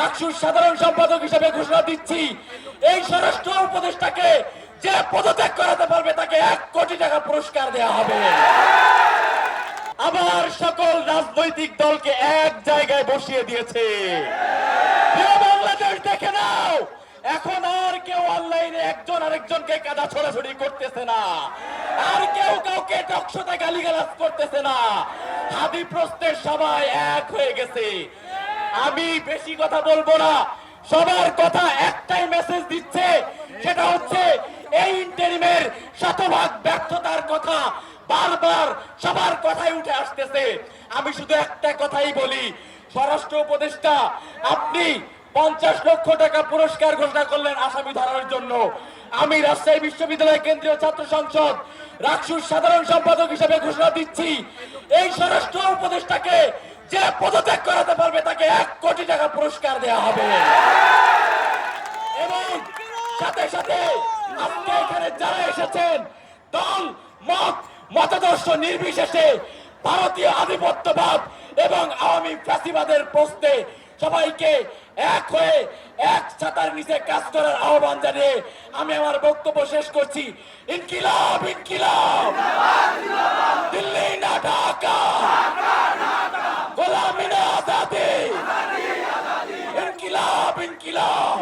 রাকসুর সাধারণ সম্পাদক হিসেবে ঘোষণা দিচ্ছি, এই স্বরাষ্ট্র উপদেষ্টাকে যে পদত্যাগ করাতে পারবে তাকে 1 কোটি টাকা পুরস্কার দেওয়া হবে। আবার সকল রাজনৈতিক দলকে এক জায়গায় বসিয়ে দিয়েছে। প্রিয় বাংলাদেশ, দেখে নাও, এখন আর কেউ অনলাইনে একজন আরেকজনকে কাদা ছড়াছড়ি করতেছে না, আর কেউ কাউকে টকশোতে গালিগালাজ করতেছে না। হাদি প্রস্তের সবাই এক হয়ে গেছে। আমি বেশি কথা বলবো না, সবার কথা একটাই মেসেজ দিচ্ছে, সেটা হচ্ছে এই ইন্টারিমের শতভাগ ব্যর্থতার কথা বারবার সবার কথাই উঠে আসতেছে। আমি শুধু একটা কথাই বলি, স্বরাষ্ট্র উপদেষ্টা, আপনি 50 লক্ষ টাকা পুরস্কার ঘোষণা করলেন আসামি ধরার জন্য। আমি রাজশাহী বিশ্ববিদ্যালয় কেন্দ্রীয় ছাত্র সংসদ রাকসুর সাধারণ সম্পাদক হিসেবে ঘোষণা দিচ্ছি, এই স্বরাষ্ট্র উপদেষ্টাকে যে পদত্যাগ করাতে পারবে তাকে 1 কোটি টাকা পুরস্কার দেওয়া হবে। এবং সাথে সাথে আজকে এখানে যারা এসেছেন, দল মত মতাদর্শ নির্বিশেষে ভারতীয় আধিপত্যবাদ এবং আওয়ামী ফ্যাসিবাদের প্রশ্নে সবাইকে এক হয়ে এক ছাতার নিচে কাজ করার আহ্বান জানিয়ে আমি আমার বক্তব্য শেষ করছি। ইনকিলাব ইনকিলাব, দিল্লি না ঢাকা, গোলামি না আজাদি, ইনকিলাব ইনকিলাব।